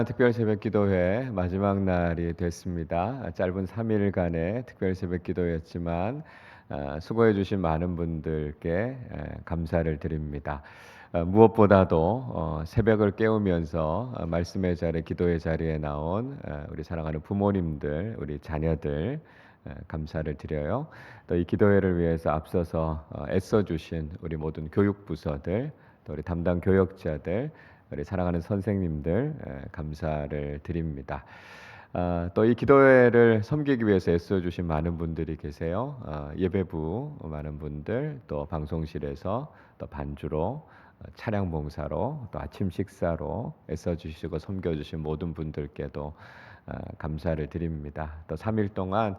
특별 새벽 기도회 마지막 날이 됐습니다. 짧은 3일간의 특별 새벽 기도였지만 수고해 주신 많은 분들께 감사를 드립니다. 무엇보다도 새벽을 깨우면서 말씀의 자리, 기도의 자리에 나온 우리 사랑하는 부모님들, 우리 자녀들 감사를 드려요. 또 이 기도회를 위해서 앞서서 애써 주신 우리 모든 교육부서들, 또 우리 담당 교역자들, 우리 사랑하는 선생님들 감사를 드립니다. 또 이 기도회를 섬기기 위해서 애써주신 많은 분들이 계세요. 예배부 많은 분들, 또 방송실에서 또 반주로, 차량 봉사로, 또 아침 식사로 애써주시고 섬겨주신 모든 분들께도 감사를 드립니다. 또 3일 동안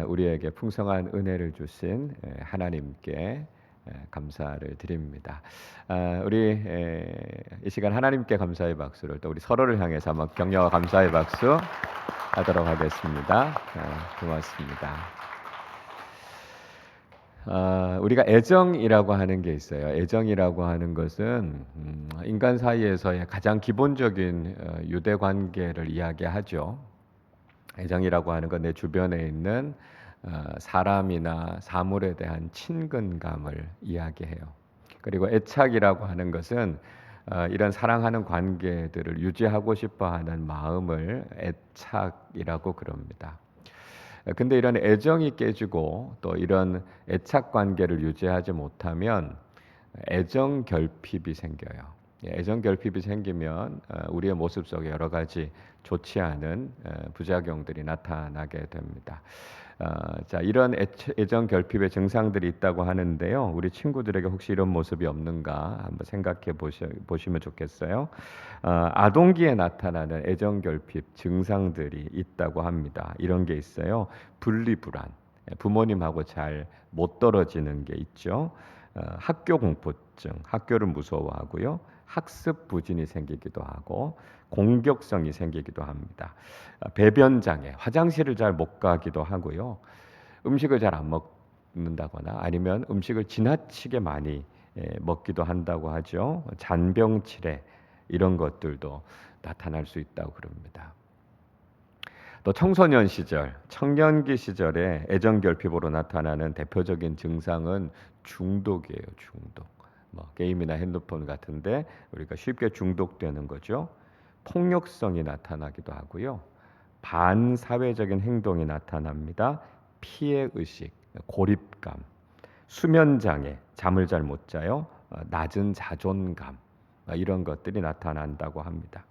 우리에게 풍성한 은혜를 주신 하나님께 감사를 드립니다. 우리 이 시간 하나님께 감사의 박수를, 또 우리 서로를 향해서 한번 격려와 감사의 박수 하도록 하겠습니다. 고맙습니다. 우리가 애정이라고 하는 게 있어요. 애정이라고 하는 것은 인간 사이에서의 가장 기본적인 유대 관계를 이야기하죠. 애정이라고 하는 건 내 주변에 있는 사람이나 사물에 대한 친근감을 이야기해요. 그리고 애착이라고 하는 것은 이런 사랑하는 관계들을 유지하고 싶어하는 마음을 애착이라고 그럽니다. 근데 이런 애정이 깨지고 또 이런 애착 관계를 유지하지 못하면 애정 결핍이 생겨요. 애정 결핍이 생기면 우리의 모습 속에 여러 가지 좋지 않은 부작용들이 나타나게 됩니다. 자, 이런 애정 결핍의 증상들이 있다고 하는데요. 우리 친구들에게 혹시 이런 모습이 없는가 한번 생각해 보시면 좋겠어요. 아동기에 나타나는 애정 결핍 증상들이 있다고 합니다. 이런 게 있어요. 분리불안, 부모님하고 잘 못 떨어지는 게 있죠. 학교 공포증, 학교를 무서워하고요. 학습 부진이 생기기도 하고 공격성이 생기기도 합니다. 배변 장애, 화장실을 잘 못 가기도 하고요. 음식을 잘 안 먹는다거나 아니면 음식을 지나치게 많이 먹기도 한다고 하죠. 잔병치레 이런 것들도 나타날 수 있다고 그럽니다. 또 청소년 시절, 청년기 시절에 애정 결핍으로 나타나는 대표적인 증상은 중독이에요. 중독. 뭐 게임이나 핸드폰 같은데 우리가 쉽게 중독되는 거죠. 폭력성이 나타나기도 하고요. 반사회적인 행동이 나타납니다. 피해 의식, 고립감, 수면 장애, 잠을 잘 못 자요. 낮은 자존감 이런 것들이 나타난다고 합니다.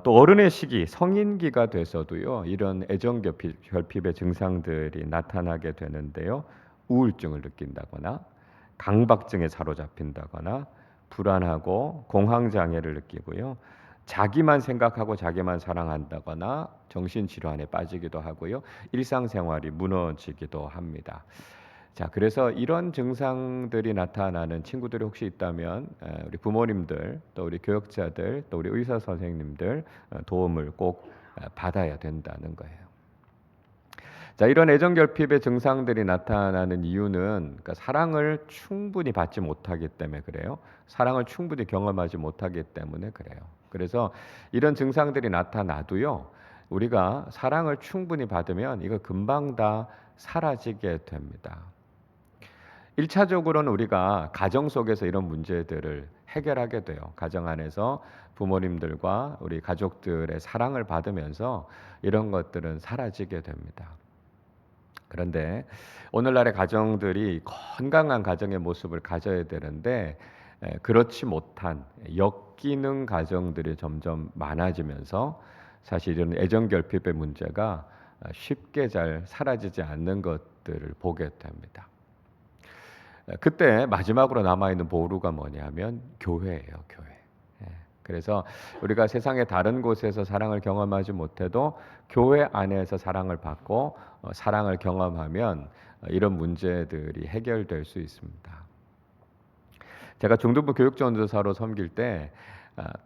또 어른의 시기, 성인기가 돼서도요, 이런 애정 결핍의 증상들이 나타나게 되는데요. 우울증을 느낀다거나, 강박증에 사로잡힌다거나, 불안하고 공황 장애를 느끼고요. 자기만 생각하고 자기만 사랑한다거나 정신질환에 빠지기도 하고요. 일상생활이 무너지기도 합니다. 자, 그래서 이런 증상들이 나타나는 친구들이 혹시 있다면 우리 부모님들, 또 우리 교역자들, 또 우리 의사 선생님들 도움을 꼭 받아야 된다는 거예요. 자, 이런 애정 결핍의 증상들이 나타나는 이유는 그러니까 사랑을 충분히 받지 못하기 때문에 그래요. 사랑을 충분히 경험하지 못하기 때문에 그래요. 그래서 이런 증상들이 나타나도요. 우리가 사랑을 충분히 받으면 이거 금방 다 사라지게 됩니다. 1차적으로는 우리가 가정 속에서 이런 문제들을 해결하게 돼요. 가정 안에서 부모님들과 우리 가족들의 사랑을 받으면서 이런 것들은 사라지게 됩니다. 그런데 오늘날의 가정들이 건강한 가정의 모습을 가져야 되는데 그렇지 못한 역기능 가정들이 점점 많아지면서 사실 이런 애정 결핍의 문제가 쉽게 잘 사라지지 않는 것들을 보게 됩니다. 그때 마지막으로 남아있는 보루가 뭐냐면 교회예요, 교회. 그래서 우리가 세상의 다른 곳에서 사랑을 경험하지 못해도 교회 안에서 사랑을 받고 사랑을 경험하면 이런 문제들이 해결될 수 있습니다. 제가 중등부 교육전도사로 섬길 때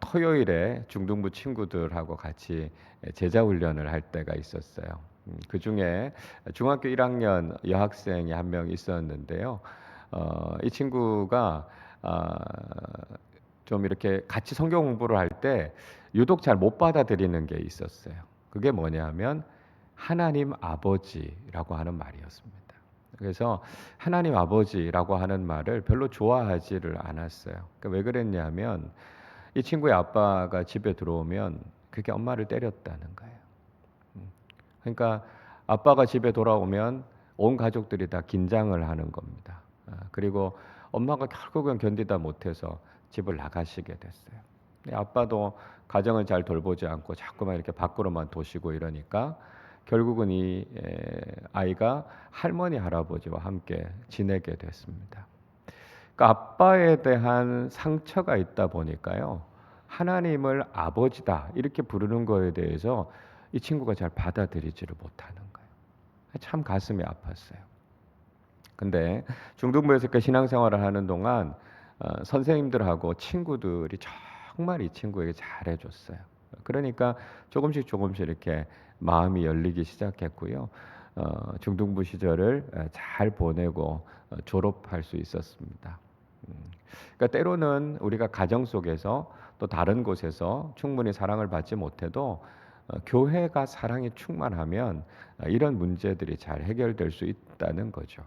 토요일에 중등부 친구들하고 같이 제자 훈련을 할 때가 있었어요. 그 중에 중학교 1학년 여학생이 한 명 있었는데요. 이 친구가 좀 이렇게 같이 성경 공부를 할 때 유독 잘 못 받아들이는 게 있었어요. 그게 뭐냐면 하나님 아버지라고 하는 말이었습니다. 그래서 하나님 아버지라고 하는 말을 별로 좋아하지를 않았어요. 그러니까 왜 그랬냐면 이 친구의 아빠가 집에 들어오면 그게 엄마를 때렸다는 거예요. 그러니까 아빠가 집에 돌아오면 온 가족들이 다 긴장을 하는 겁니다. 그리고 엄마가 결국은 견디다 못해서 집을 나가시게 됐어요. 아빠도 가정을 잘 돌보지 않고 자꾸만 이렇게 밖으로만 도시고 이러니까 결국은 이 아이가 할머니 할아버지와 함께 지내게 됐습니다. 그러니까 아빠에 대한 상처가 있다 보니까요. 하나님을 아버지다 이렇게 부르는 거에 대해서 이 친구가 잘 받아들이지를 못하는 거예요. 참 가슴이 아팠어요. 근데 중등부에서 그 신앙생활을 하는 동안 선생님들하고 친구들이 정말 이 친구에게 잘해줬어요. 그러니까 조금씩 이렇게 마음이 열리기 시작했고요. 중등부 시절을 잘 보내고 졸업할 수 있었습니다. 그러니까 때로는 우리가 가정 속에서 또 다른 곳에서 충분히 사랑을 받지 못해도 교회가 사랑이 충만하면 이런 문제들이 잘 해결될 수 있다는 거죠.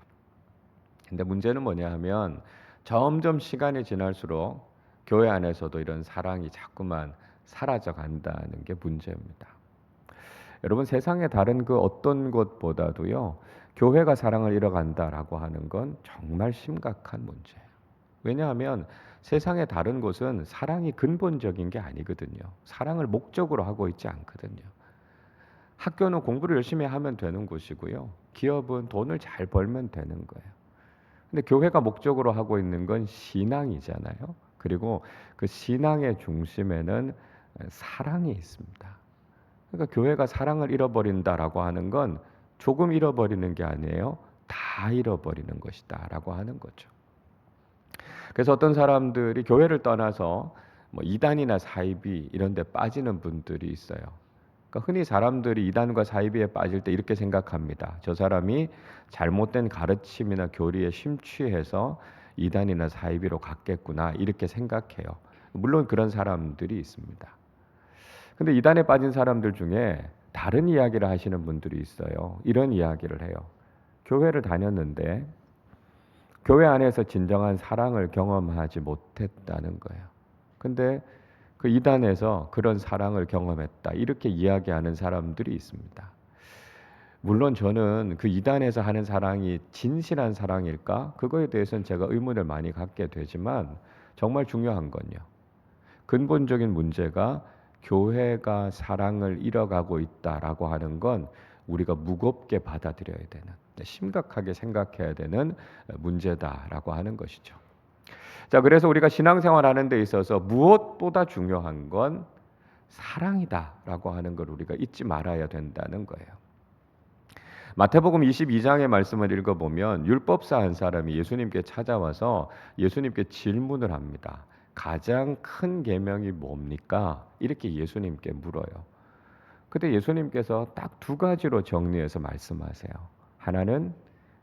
근데 문제는 뭐냐 하면 점점 시간이 지날수록 교회 안에서도 이런 사랑이 자꾸만 사라져 간다는 게 문제입니다. 여러분 세상의 다른 그 어떤 것보다도요. 교회가 사랑을 잃어간다라고 하는 건 정말 심각한 문제예요. 왜냐하면 세상의 다른 곳은 사랑이 근본적인 게 아니거든요. 사랑을 목적으로 하고 있지 않거든요. 학교는 공부를 열심히 하면 되는 곳이고요. 기업은 돈을 잘 벌면 되는 거예요. 근데 교회가 목적으로 하고 있는 건 신앙이잖아요. 그리고 그 신앙의 중심에는 사랑이 있습니다. 그러니까 교회가 사랑을 잃어버린다라고 하는 건 조금 잃어버리는 게 아니에요. 다 잃어버리는 것이다라고 하는 거죠. 그래서 어떤 사람들이 교회를 떠나서 뭐 이단이나 사이비 이런 데 빠지는 분들이 있어요. 그러니까 흔히 사람들이 이단과 사이비에 빠질 때 이렇게 생각합니다. 저 사람이 잘못된 가르침이나 교리에 심취해서 이단이나 사이비로 갔겠구나 이렇게 생각해요. 물론 그런 사람들이 있습니다. 근데 이단에 빠진 사람들 중에 다른 이야기를 하시는 분들이 있어요. 이런 이야기를 해요. 교회를 다녔는데 교회 안에서 진정한 사랑을 경험하지 못했다는 거예요. 근데 그 이단에서 그런 사랑을 경험했다. 이렇게 이야기하는 사람들이 있습니다. 물론 저는 그 이단에서 하는 사랑이 진실한 사랑일까? 그거에 대해서는 제가 의문을 많이 갖게 되지만 정말 중요한 건요. 근본적인 문제가 교회가 사랑을 잃어가고 있다라고 하는 건 우리가 무겁게 받아들여야 되는, 심각하게 생각해야 되는 문제다라고 하는 것이죠. 자, 그래서 우리가 신앙생활 하는 데 있어서 무엇보다 중요한 건 사랑이다라고 하는 걸 우리가 잊지 말아야 된다는 거예요. 마태복음 22장의 말씀을 읽어보면 율법사 한 사람이 예수님께 찾아와서 예수님께 질문을 합니다. 가장 큰 계명이 뭡니까? 이렇게 예수님께 물어요. 그때 예수님께서 딱 두 가지로 정리해서 말씀하세요. 하나는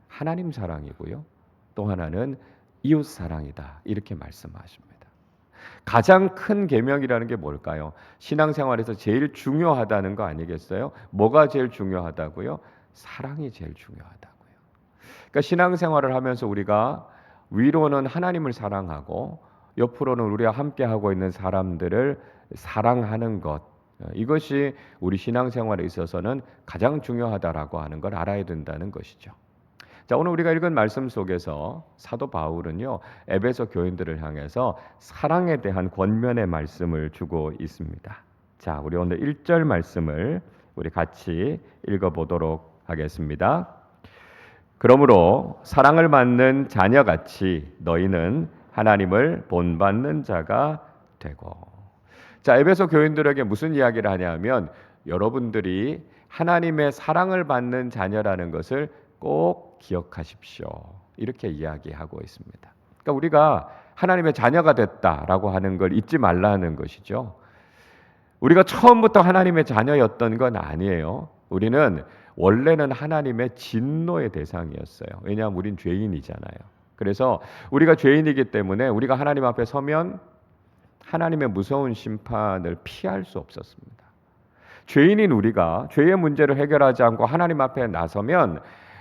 하나님 사랑이고요. 또 하나는 이웃 사랑이다. 이렇게 말씀하십니다. 가장 큰 계명이라는 게 뭘까요? 신앙생활에서 제일 중요하다는 거 아니겠어요? 뭐가 제일 중요하다고요? 사랑이 제일 중요하다고요. 그러니까 신앙생활을 하면서 우리가 위로는 하나님을 사랑하고 옆으로는 우리와 함께 하고 있는 사람들을 사랑하는 것, 이것이 우리 신앙생활에 있어서는 가장 중요하다라고 하는 걸 알아야 된다는 것이죠. 자, 오늘 우리가 읽은 말씀 속에서 사도 바울은요, 에베소 교인들을 향해서 사랑에 대한 권면의 말씀을 주고 있습니다. 자, 우리 오늘 1절 말씀을 우리 같이 읽어보도록 하겠습니다. 그러므로 사랑을 받는 자녀같이 너희는 하나님을 본받는 자가 되고. 자, 에베소 교인들에게 무슨 이야기를 하냐면 여러분들이 하나님의 사랑을 받는 자녀라는 것을 꼭 기억하십시오. 이렇게 이야기하고 있습니다. 그러니까 우리가 하나님의 자녀가 됐다라고 하는 걸 잊지 말라는 것이죠. 우리가 처음부터 하나님의 자녀였던 건 아니에요. 우리는 원래는 하나님의 진노의 대상이었어요. 왜냐하면 우린 죄인이잖아요. 그래서 우리가 죄인이기 때문에 우리가 하나님 앞에 서면 하나님의 무서운 심판을 피할 수 없었습니다. 죄인인 우리가 죄의 문제를 해결하지 않고 하나님 앞에 나서면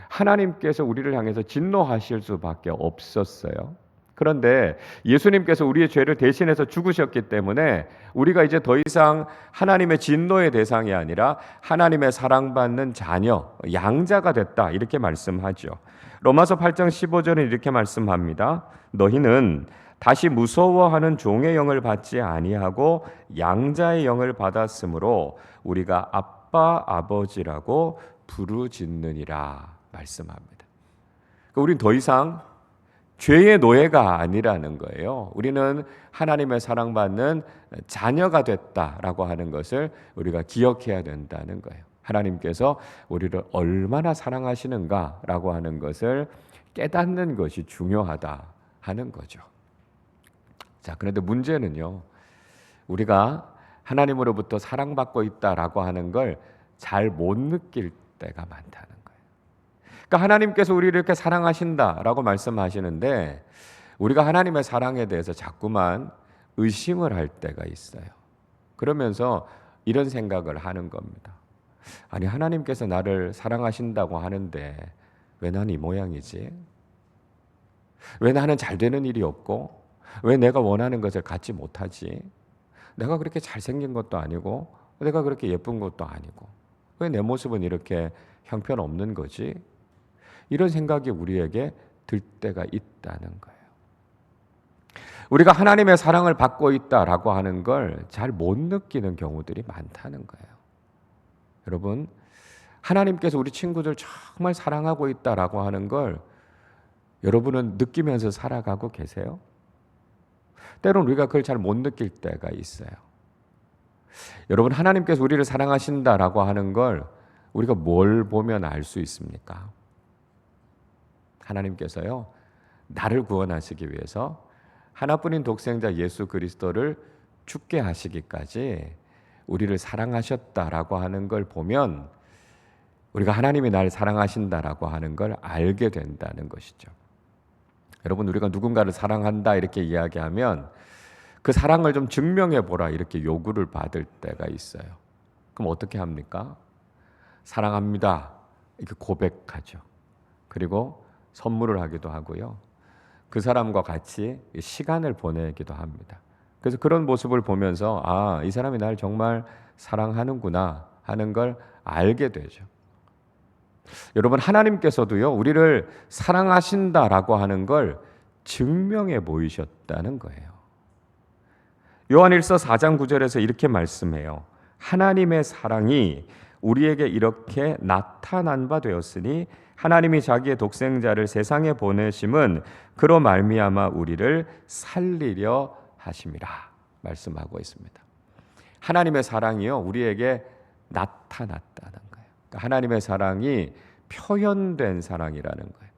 하나님께서 우리를 향해서 진노하실 수밖에 없었어요. 그런데 예수님께서 우리의 죄를 대신해서 죽으셨기 때문에 우리가 이제 더 이상 하나님의 진노의 대상이 아니라 하나님의 사랑받는 자녀, 양자가 됐다, 이렇게 말씀하죠. 로마서 8장 15절은 이렇게 말씀합니다. 너희는 다시 무서워하는 종의 영을 받지 아니하고 양자의 영을 받았으므로 우리가 아빠 아버지라고 부르짖느니라 말씀합니다. 우리는 더 이상 죄의 노예가 아니라는 거예요. 우리는 하나님의 사랑받는 자녀가 됐다라고 하는 것을 우리가 기억해야 된다는 거예요. 하나님께서 우리를 얼마나 사랑하시는가라고 하는 것을 깨닫는 것이 중요하다 하는 거죠. 자, 그런데 문제는요, 우리가 하나님으로부터 사랑받고 있다라고 하는 걸 잘 못 느낄 때가 많다는 거예요. 그러니까 하나님께서 우리를 이렇게 사랑하신다라고 말씀하시는데 우리가 하나님의 사랑에 대해서 자꾸만 의심을 할 때가 있어요. 그러면서 이런 생각을 하는 겁니다. 아니, 하나님께서 나를 사랑하신다고 하는데 왜 나는 이 모양이지? 왜 나는 잘 되는 일이 없고 왜 내가 원하는 것을 갖지 못하지? 내가 그렇게 잘생긴 것도 아니고 내가 그렇게 예쁜 것도 아니고 왜 내 모습은 이렇게 형편없는 거지? 이런 생각이 우리에게 들 때가 있다는 거예요. 우리가 하나님의 사랑을 받고 있다라고 하는 걸 잘 못 느끼는 경우들이 많다는 거예요. 여러분, 하나님께서 우리 친구들 정말 사랑하고 있다라고 하는 걸 여러분은 느끼면서 살아가고 계세요? 때로는 우리가 그걸 잘 못 느낄 때가 있어요. 여러분, 하나님께서 우리를 사랑하신다라고 하는 걸 우리가 뭘 보면 알 수 있습니까? 하나님께서요, 나를 구원하시기 위해서 하나뿐인 독생자 예수 그리스도를 죽게 하시기까지 우리를 사랑하셨다라고 하는 걸 보면 우리가 하나님이 나를 사랑하신다라고 하는 걸 알게 된다는 것이죠. 여러분, 우리가 누군가를 사랑한다 이렇게 이야기하면 그 사랑을 좀 증명해 보라 이렇게 요구를 받을 때가 있어요. 그럼 어떻게 합니까? 사랑합니다 이렇게 고백하죠. 그리고 선물을 하기도 하고요. 그 사람과 같이 시간을 보내기도 합니다. 그래서 그런 모습을 보면서 아, 이 사람이 나를 정말 사랑하는구나 하는 걸 알게 되죠. 여러분, 하나님께서도요, 우리를 사랑하신다라고 하는 걸 증명해 보이셨다는 거예요. 요한일서 4장 9절에서 이렇게 말씀해요. 하나님의 사랑이 우리에게 이렇게 나타난 바 되었으니 하나님이 자기의 독생자를 세상에 보내심은 그로 말미암아 우리를 살리려 하심이라 말씀하고 있습니다. 하나님의 사랑이요, 우리에게 나타났다는 거예요. 그러니까 하나님의 사랑이 표현된 사랑이라는 거예요.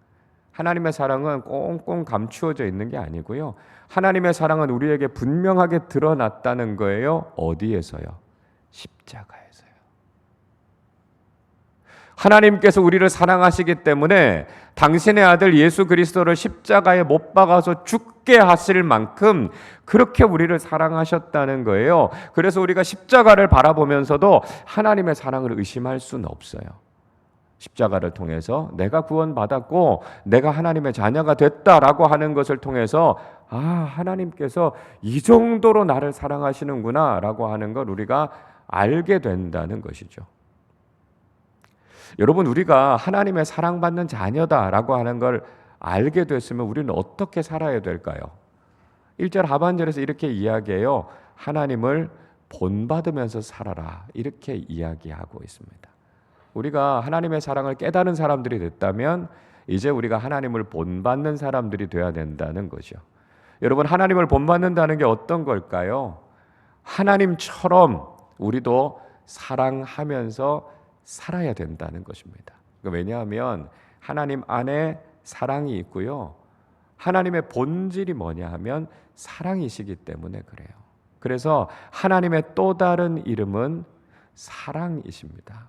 하나님의 사랑은 꽁꽁 감추어져 있는 게 아니고요. 하나님의 사랑은 우리에게 분명하게 드러났다는 거예요. 어디에서요? 십자가에서요. 하나님께서 우리를 사랑하시기 때문에 당신의 아들 예수 그리스도를 십자가에 못 박아서 죽게 하실 만큼 그렇게 우리를 사랑하셨다는 거예요. 그래서 우리가 십자가를 바라보면서도 하나님의 사랑을 의심할 수는 없어요. 십자가를 통해서 내가 구원받았고 내가 하나님의 자녀가 됐다라고 하는 것을 통해서 아, 하나님께서 이 정도로 나를 사랑하시는구나 라고 하는 걸 우리가 알게 된다는 것이죠. 여러분, 우리가 하나님의 사랑받는 자녀다라고 하는 걸 알게 됐으면 우리는 어떻게 살아야 될까요? 1절 하반절에서 이렇게 이야기해요. 하나님을 본받으면서 살아라 이렇게 이야기하고 있습니다. 우리가 하나님의 사랑을 깨달은 사람들이 됐다면 이제 우리가 하나님을 본받는 사람들이 돼야 된다는 거죠. 여러분, 하나님을 본받는다는 게 어떤 걸까요? 하나님처럼 우리도 사랑하면서 살아야 된다는 것입니다. 왜냐하면 하나님 안에 사랑이 있고요. 하나님의 본질이 뭐냐 하면 사랑이시기 때문에 그래요. 그래서 하나님의 또 다른 이름은 사랑이십니다.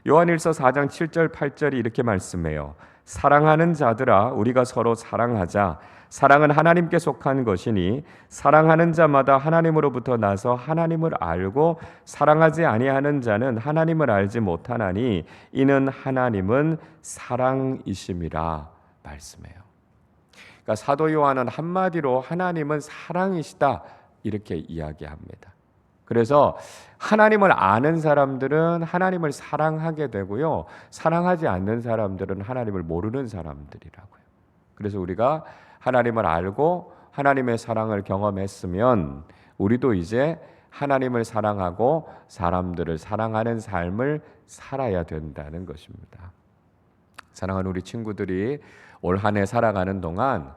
요한일서 4장 7절 8절이 이렇게 말씀해요. 사랑하는 자들아 우리가 서로 사랑하자. 사랑은 하나님께 속한 것이니 사랑하는 자마다 하나님으로부터 나서 하나님을 알고 사랑하지 아니하는 자는 하나님을 알지 못하나니 이는 하나님은 사랑이심이라 말씀해요. 그러니까 사도 요한은 한마디로 하나님은 사랑이시다 이렇게 이야기합니다. 그래서 하나님을 아는 사람들은 하나님을 사랑하게 되고요. 사랑하지 않는 사람들은 하나님을 모르는 사람들이라고요. 그래서 우리가 하나님을 알고 하나님의 사랑을 경험했으면 우리도 이제 하나님을 사랑하고 사람들을 사랑하는 삶을 살아야 된다는 것입니다. 사랑하는 우리 친구들이 올 한 해 살아가는 동안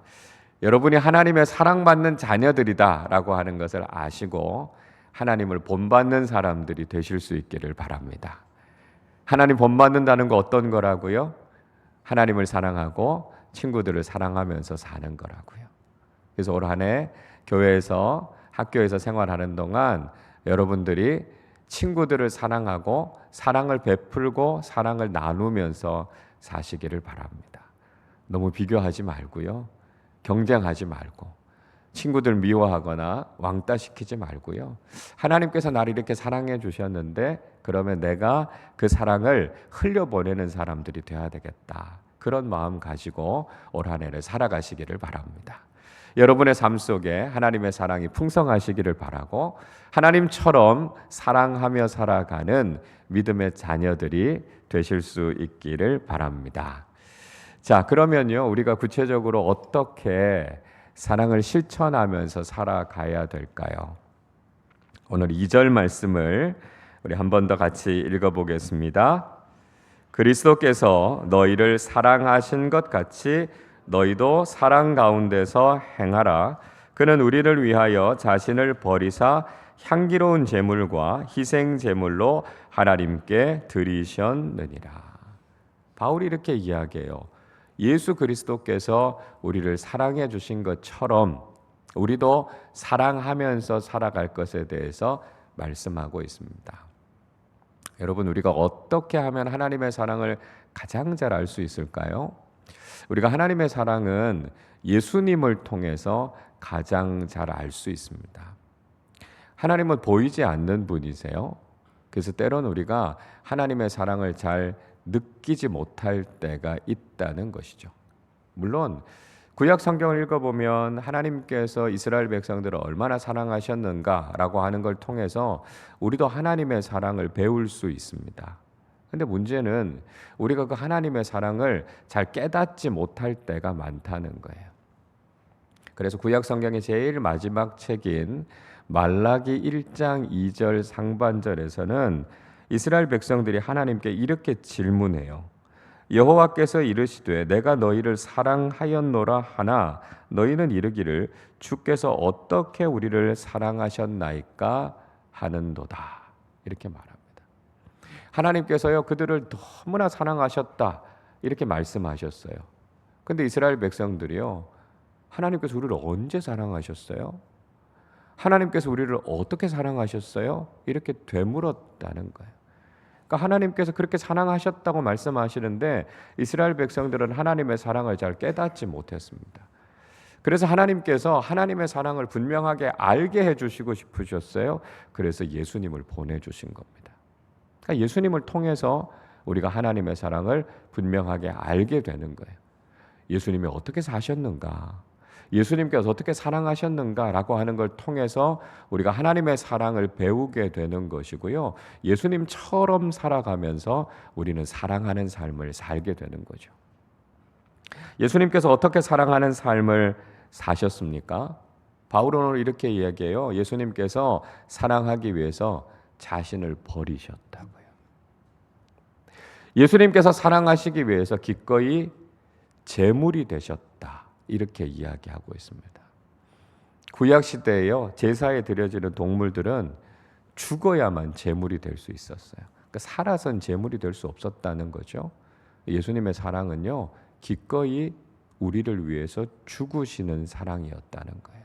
여러분이 하나님의 사랑받는 자녀들이다라고 하는 것을 아시고 하나님을 본받는 사람들이 되실 수 있기를 바랍니다. 하나님 본받는다는 거 어떤 거라고요? 하나님을 사랑하고 친구들을 사랑하면서 사는 거라고요. 그래서 올 한 해 교회에서 학교에서 생활하는 동안 여러분들이 친구들을 사랑하고 사랑을 베풀고 사랑을 나누면서 사시기를 바랍니다. 너무 비교하지 말고요. 경쟁하지 말고 친구들 미워하거나 왕따시키지 말고요. 하나님께서 나를 이렇게 사랑해 주셨는데 그러면 내가 그 사랑을 흘려보내는 사람들이 되어야 되겠다. 그런 마음 가지고 올 한 해를 살아가시기를 바랍니다. 여러분의 삶 속에 하나님의 사랑이 풍성하시기를 바라고 하나님처럼 사랑하며 살아가는 믿음의 자녀들이 되실 수 있기를 바랍니다. 자, 그러면요. 우리가 구체적으로 어떻게 사랑을 실천하면서 살아가야 될까요? 오늘 2절 말씀을 우리 한 번 더 같이 읽어보겠습니다. 그리스도께서 너희를 사랑하신 것 같이 너희도 사랑 가운데서 행하라. 그는 우리를 위하여 자신을 버리사 향기로운 제물과 희생 제물로 하나님께 드리셨느니라. 바울이 이렇게 이야기해요. 예수 그리스도께서 우리를 사랑해 주신 것처럼 우리도 사랑하면서 살아갈 것에 대해서 말씀하고 있습니다. 여러분, 우리가 어떻게 하면 하나님의 사랑을 가장 잘 알 수 있을까요? 우리가 하나님의 사랑은 예수님을 통해서 가장 잘 알 수 있습니다. 하나님은 보이지 않는 분이세요. 그래서 때로는 우리가 하나님의 사랑을 잘 느끼지 못할 때가 있다는 것이죠. 물론 구약 성경을 읽어보면 하나님께서 이스라엘 백성들을 얼마나 사랑하셨는가라고 하는 걸 통해서 우리도 하나님의 사랑을 배울 수 있습니다. 근데 문제는 우리가 그 하나님의 사랑을 잘 깨닫지 못할 때가 많다는 거예요. 그래서 구약 성경의 제일 마지막 책인 말라기 1장 2절 상반절에서는 이스라엘 백성들이 하나님께 이렇게 질문해요. 여호와께서 이르시되 내가 너희를 사랑하였노라 하나 너희는 이르기를 주께서 어떻게 우리를 사랑하셨나이까 하는도다. 이렇게 말합니다. 하나님께서요 그들을 너무나 사랑하셨다 이렇게 말씀하셨어요. 근데 이스라엘 백성들이요 하나님께서 우리를 언제 사랑하셨어요? 하나님께서 우리를 어떻게 사랑하셨어요? 이렇게 되물었다는 거예요. 그러니까 하나님께서 그렇게 사랑하셨다고 말씀하시는데 이스라엘 백성들은 하나님의 사랑을 잘 깨닫지 못했습니다. 그래서 하나님께서 하나님의 사랑을 분명하게 알게 해주시고 싶으셨어요. 그래서 예수님을 보내주신 겁니다. 그러니까 예수님을 통해서 우리가 하나님의 사랑을 분명하게 알게 되는 거예요. 예수님이 어떻게 사셨는가? 예수님께서 어떻게 사랑하셨는가라고 하는 걸 통해서 우리가 하나님의 사랑을 배우게 되는 것이고요. 예수님처럼 살아가면서 우리는 사랑하는 삶을 살게 되는 거죠. 예수님께서 어떻게 사랑하는 삶을 사셨습니까? 바울은 오늘 이렇게 이야기해요. 예수님께서 사랑하기 위해서 자신을 버리셨다고요. 예수님께서 사랑하시기 위해서 기꺼이 제물이 되셨다. 이렇게 이야기하고 있습니다. 구약 시대에요 제사에 드려지는 동물들은 죽어야만 제물이 될 수 있었어요. 그러니까 살아선 제물이 될 수 없었다는 거죠. 예수님의 사랑은요 기꺼이 우리를 위해서 죽으시는 사랑이었다는 거예요.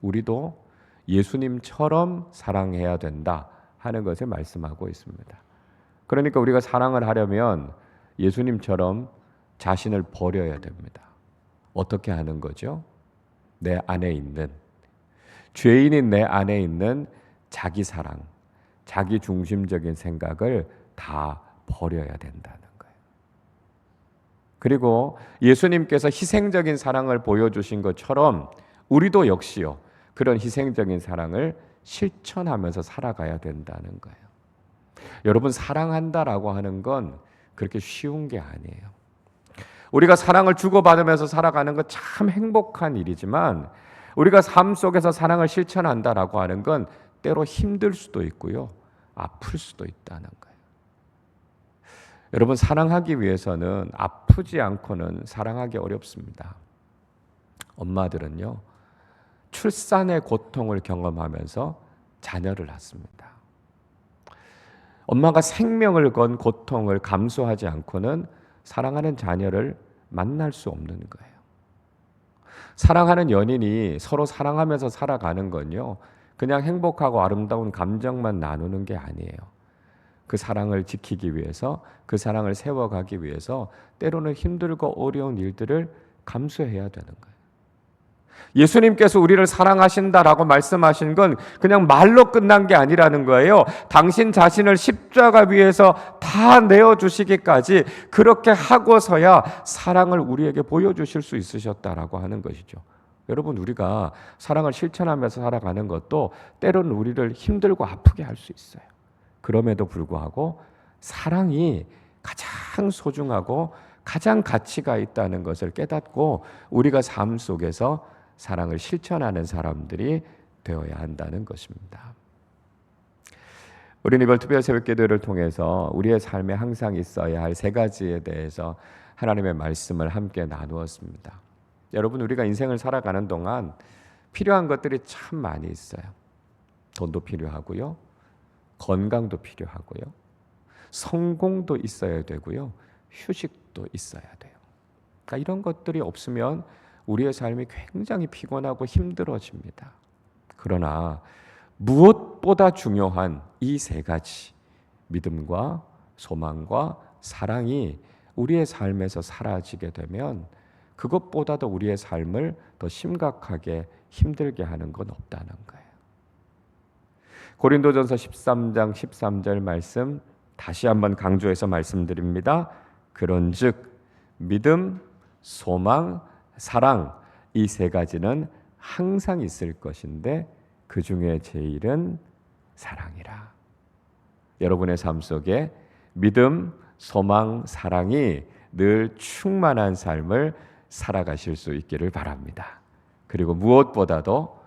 우리도 예수님처럼 사랑해야 된다 하는 것을 말씀하고 있습니다. 그러니까 우리가 사랑을 하려면 예수님처럼 자신을 버려야 됩니다. 어떻게 하는 거죠? 내 안에 있는, 죄인인 내 안에 있는 자기 사랑, 자기 중심적인 생각을 다 버려야 된다는 거예요. 그리고 예수님께서 희생적인 사랑을 보여주신 것처럼 우리도 역시요, 그런 희생적인 사랑을 실천하면서 살아가야 된다는 거예요. 여러분, 사랑한다라고 하는 건 그렇게 쉬운 게 아니에요. 우리가 사랑을 주고받으면서 살아가는 건 참 행복한 일이지만 우리가 삶 속에서 사랑을 실천한다라고 하는 건 때로 힘들 수도 있고요, 아플 수도 있다는 거예요. 여러분, 사랑하기 위해서는 아프지 않고는 사랑하기 어렵습니다. 엄마들은요, 출산의 고통을 경험하면서 자녀를 낳습니다. 엄마가 생명을 건 고통을 감수하지 않고는 사랑하는 자녀를 만날 수 없는 거예요. 사랑하는 연인이 서로 사랑하면서 살아가는 건요, 그냥 행복하고 아름다운 감정만 나누는 게 아니에요. 그 사랑을 지키기 위해서, 그 사랑을 세워가기 위해서 때로는 힘들고 어려운 일들을 감수해야 되는 거예요. 예수님께서 우리를 사랑하신다라고 말씀하신 건 그냥 말로 끝난 게 아니라는 거예요. 당신 자신을 십자가 위에서 다 내어주시기까지 그렇게 하고서야 사랑을 우리에게 보여주실 수 있으셨다라고 하는 것이죠. 여러분, 우리가 사랑을 실천하면서 살아가는 것도 때로는 우리를 힘들고 아프게 할 수 있어요. 그럼에도 불구하고 사랑이 가장 소중하고 가장 가치가 있다는 것을 깨닫고 우리가 삶 속에서 사랑을 실천하는 사람들이 되어야 한다는 것입니다. 우리는 이번 특별 새벽기도를 통해서 우리의 삶에 항상 있어야 할 세 가지에 대해서 하나님의 말씀을 함께 나누었습니다. 여러분, 우리가 인생을 살아가는 동안 필요한 것들이 참 많이 있어요. 돈도 필요하고요, 건강도 필요하고요, 성공도 있어야 되고요, 휴식도 있어야 돼요. 그러니까 이런 것들이 없으면 우리의 삶이 굉장히 피곤하고 힘들어집니다. 그러나 무엇보다 중요한 이 세 가지, 믿음과 소망과 사랑이 우리의 삶에서 사라지게 되면 그것보다도 우리의 삶을 더 심각하게 힘들게 하는 건 없다는 거예요. 고린도전서 13장 13절 말씀 다시 한번 강조해서 말씀드립니다. 그런즉 믿음, 소망, 사랑, 이 세 가지는 항상 있을 것인데 그 중에 제일은 사랑이라. 여러분의 삶 속에 믿음, 소망, 사랑이 늘 충만한 삶을 살아가실 수 있기를 바랍니다. 그리고 무엇보다도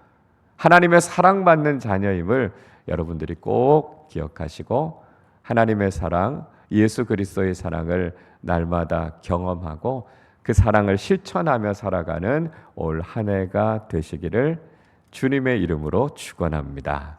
하나님의 사랑받는 자녀임을 여러분들이 꼭 기억하시고 하나님의 사랑, 예수 그리스도의 사랑을 날마다 경험하고 그 사랑을 실천하며 살아가는 올 한 해가 되시기를 주님의 이름으로 축원합니다.